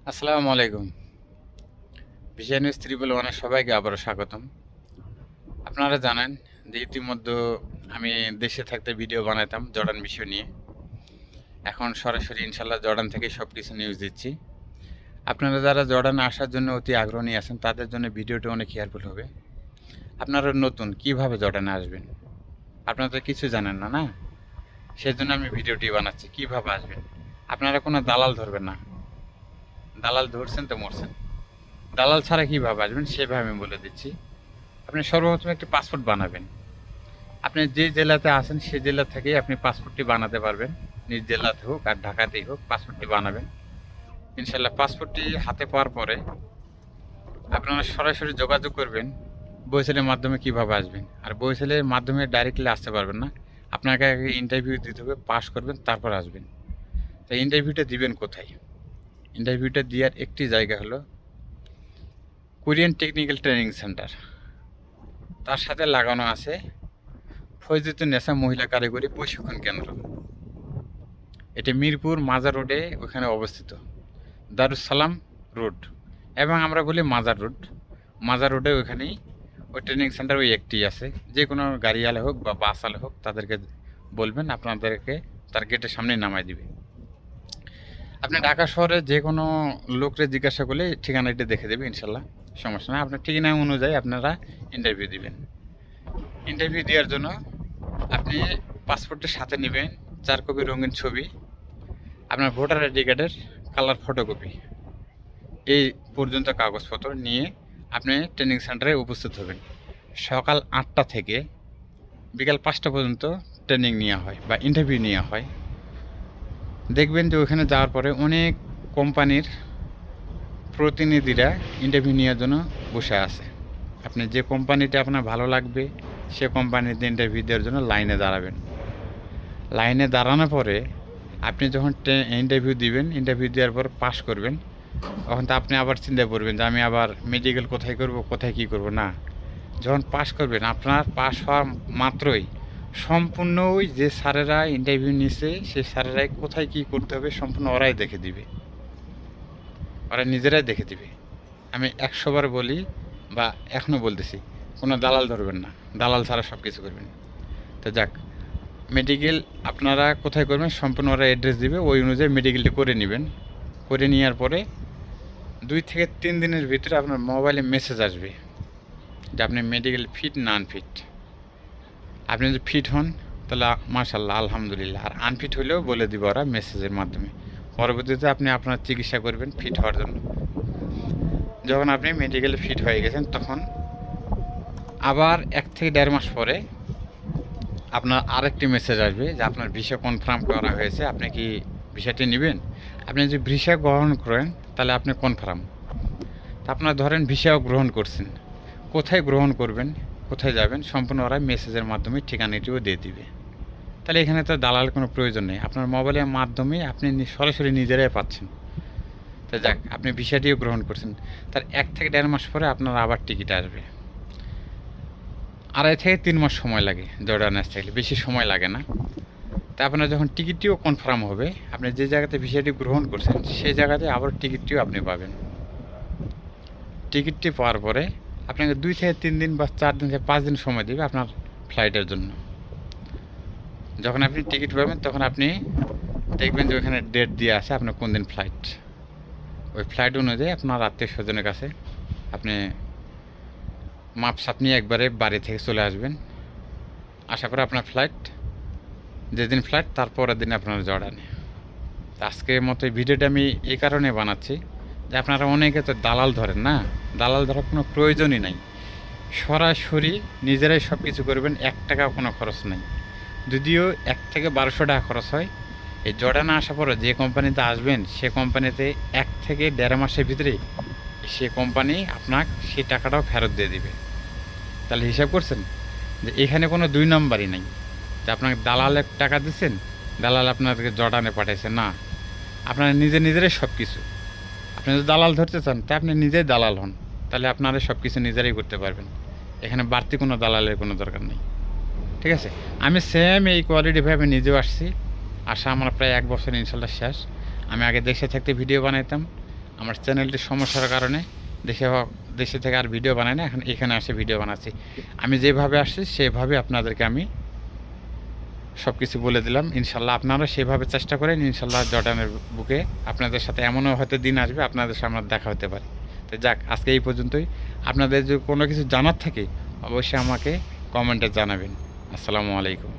আসসালামু আলাইকুম। Vision news 311 সবাইকে আবারও স্বাগতম। আপনারা জানেন যে ইতিমধ্যে আমি দেশে থাকতে ভিডিও বানাইতাম জর্ডান বিষয় নিয়ে। এখন সরাসরি ইনশাল্লাহ জর্ডান থেকে সব কিছু নিউজ দিচ্ছি। আপনারা যারা জর্ডানে আসার জন্য অতি আগ্রহী আছেন তাদের জন্য ভিডিওটি অনেক হেল্পফুল হবে। আপনারা নতুন কিভাবে জর্ডানে আসবেন, আপনারা তো কিছু জানেন না, না? সেজন্য আমি ভিডিওটি বানাচ্ছি কিভাবে আসবেন। আপনারা কোনো দালাল ধরবেন না, দালাল ধরছেন তো মরছেন। দালাল ছাড়া কিভাবে আসবেন সেভাবে আমি বলে দিচ্ছি। আপনি সর্বপ্রথম একটি পাসপোর্ট বানাবেন। আপনি যে জেলাতে আছেন সেই জেলা থেকেই আপনি পাসপোর্টটি বানাতে পারবেন। নিজ জেলাতে হোক আর ঢাকাতেই হোক পাসপোর্টটি বানাবেন। ইনশাল্লাহ পাসপোর্টটি হাতে পাওয়ার পরে আপনারা সরাসরি যোগাযোগ করবেন বইসেলের মাধ্যমে কিভাবে আসবেন। আর বইসেলের মাধ্যমে ডাইরেক্টলি আসতে পারবেন না, আপনাকে আগে ইন্টারভিউ দিতে হবে, পাস করবেন তারপর আসবেন। তো ইন্টারভিউটা দিবেন কোথায়? ইন্টারভিউটা দেওয়ার একটি জায়গা হলো কোরিয়ান টেকনিক্যাল ট্রেনিং সেন্টার। তার সাথে লাগানো আছে ফয়জুতুন্নেসা মহিলা কারিগরি প্রশিক্ষণ কেন্দ্র। এটি মিরপুর মাজার রোডে ওখানে অবস্থিত, দারুসালাম রোড, এবং আমরা বলি মাজার রোড। মাজার রোডে ওখানেই ওই ট্রেনিং সেন্টার ওই একটি আছে। যে কোনো গাড়িওয়ালা হোক বা বাসওয়ালা হোক তাদেরকে বলবেন আপনাদেরকে তার গেটের সামনে নামাই দিবে। আপনি ঢাকা শহরে যে কোনো লোকরে জিজ্ঞাসা করলে ঠিকানাটি দেখে দেবে, ইনশাল্লাহ সমস্যা নেই। আপনার ঠিকানা অনুযায়ী আপনারা ইন্টারভিউ দিবেন। ইন্টারভিউ দেওয়ার জন্য আপনি পাসপোর্টের সাথে নেবেন 4 কপি রঙিন ছবি, আপনার ভোটার আইডি কার্ডের কালার ফটোকপি, এই পর্যন্ত কাগজপত্র নিয়ে আপনি ট্রেনিং সেন্টারে উপস্থিত হবেন। সকাল 8টা থেকে বিকাল 5টা পর্যন্ত ট্রেনিং নেওয়া হয় বা ইন্টারভিউ নেওয়া হয়। দেখবেন যে ওখানে যাওয়ার পরে অনেক কোম্পানির প্রতিনিধিরা ইন্টারভিউ নেওয়ার জন্য বসে আছে। আপনি যে কোম্পানিটা আপনার ভালো লাগবে সে কোম্পানিতে ইন্টারভিউ দেওয়ার জন্য লাইনে দাঁড়াবেন। লাইনে দাঁড়ানোর পরে আপনি যখন ইন্টারভিউ দিবেন, ইন্টারভিউ দেওয়ার পর পাস করবেন, তখন তো আপনি আবার চিন্তা করবেন যে আমি আবার মেডিকেল কোথায় করব, কোথায় কী করব। না, যখন পাস করবেন আপনার পাস হওয়ার মাত্রই সম্পূর্ণ ওই যে স্যারেরা ইন্টারভিউ নিছে সেই স্যারেরাই কোথায় কী করতে হবে সম্পূর্ণ ওরাই দেখে দিবে, ওরা নিজেরাই দেখে দিবে। আমি 100বার বলি বা এখনও বলতেছি, কোনো দালাল ধরবেন না, দালাল ছাড়া সব কিছু করবেন। তো যাক, মেডিকেল আপনারা কোথায় করবেন সম্পূর্ণ ওরা অ্যাড্রেস দিবে, ওই অনুযায়ী মেডিকেলটি করে নেবেন। করে নেওয়ার পরে 2 থেকে 3 দিনের ভিতরে আপনার মোবাইলে মেসেজ আসবে যে আপনি মেডিকেল ফিট না আনফিট। আপনি যদি ফিট হন তাহলে মাশাল্লাহ আলহামদুলিল্লাহ, আর আনফিট হলেও বলে দিব ওরা মেসেজের মাধ্যমে। পরবর্তীতে আপনি আপনার চিকিৎসা করবেন ফিট হওয়ার জন্য। যখন আপনি মেডিকেলে ফিট হয়ে গেছেন তখন আবার 1 থেকে 1.5 মাস পরে আপনার আরেকটি মেসেজ আসবে যে আপনার ভিসা কনফার্ম করা হয়েছে, আপনি কি ভিসাটি নেবেন। আপনি যদি ভিসা গ্রহণ করেন তাহলে আপনি কনফার্ম। তা আপনার ধরেন ভিসাও গ্রহণ করছেন, কোথায় গ্রহণ করবেন, কোথায় যাবেন সম্পূর্ণ ওরা মেসেজের মাধ্যমে ঠিকানাটিও দিয়ে দিবে। তাহলে এখানে তো দালাল কোনো প্রয়োজন নেই, আপনার মোবাইলের মাধ্যমে আপনি সরাসরি নিজেরাই পাচ্ছেন। তো যাক, আপনি ভিসাটিও গ্রহণ করছেন। তার 1 থেকে 1.5 মাস পরে আপনার আবার টিকিট আসবে। 2.5 থেকে 3 মাস সময় লাগে জর্ডান আসতে গেলে, বেশি সময় লাগে না। তা আপনার যখন টিকিটটিও কনফার্ম হবে, আপনি যে জায়গাতে ভিসাটি গ্রহণ করছেন সেই জায়গাতে আবার টিকিটটিও আপনি পাবেন। টিকিটটি পাওয়ার পরে আপনাকে 2 থেকে 3 দিন বা 4 দিন থেকে 5 দিন সময় দেবে আপনার ফ্লাইটের জন্য। যখন আপনি টিকিট পাবেন তখন আপনি দেখবেন যে ওখানে ডেট দিয়ে আছে আপনার কোন দিন ফ্লাইট। ওই ফ্লাইট অনুযায়ী আপনার আত্মীয় স্বজনের কাছে আপনি মাপসাপ নিয়ে একবারে বাড়ি থেকে চলে আসবেন। আশা করি আপনার ফ্লাইট, যেদিন ফ্লাইট তার পরের দিন আপনার জর্ডানে। আজকের মতো এই ভিডিওটা আমি এই কারণে বানাচ্ছি যে আপনারা অনেকে তো দালাল ধরেন না, দালাল ধরার কোনো প্রয়োজনই নাই। সরাসরি নিজেরাই সব কিছু করবেন, 1 টাকাও কোনো খরচ নেই। যদিও 1 থেকে 1200 টাকা খরচ হয়। এই জর্ডানে আসার পরে যে কোম্পানিতে আসবেন সে কোম্পানিতে 1 থেকে 1.5 মাসের ভিতরে সে কোম্পানি আপনাকে সেই টাকাটাও ফেরত দিয়ে দিবে। তাহলে হিসাব করছেন যে এখানে কোনো 2 নম্বরই নাই যে আপনাকে দালালের টাকা দিচ্ছেন, দালাল আপনাদেরকে জর্ডানে পাঠাইছে। না, আপনারা নিজেরাই সব কিছু। আপনি যদি দালাল ধরতে চান তা আপনি নিজেই দালাল হন, তাহলে আপনারা সব কিছু নিজেরাই করতে পারবেন। এখানে বাড়তি কোনো দালালের কোনো দরকার নেই, ঠিক আছে। আমি সেম এই কোয়ালিটিভাবে নিজেও আসছি, আসা আমার প্রায় 1 বছর ইনশাল্লাহ শেষ। আমি আগে দেশে থাকতে ভিডিও বানাইতাম, আমার চ্যানেলটির সমস্যার কারণে দেশে থেকে আর ভিডিও বানাই না, এখন এখানে আসে ভিডিও বানাচ্ছি। আমি যেভাবে আসছি সেভাবে আপনাদেরকে আমি সব কিছু বলে দিলাম। ইনশাল্লাহ আপনারাও সেভাবে চেষ্টা করেন, ইনশাল্লাহ জর্ডানের বুকে আপনাদের সাথে এমনও হয়তো দিন আসবে আপনাদের সামনে দেখা হতে পারে। তো যাক, আজকে এই পর্যন্তই। আপনাদের যদি কোনো কিছু জানার থাকে অবশ্যই আমাকে কমেন্টে জানাবেন। আসসালামু আলাইকুম।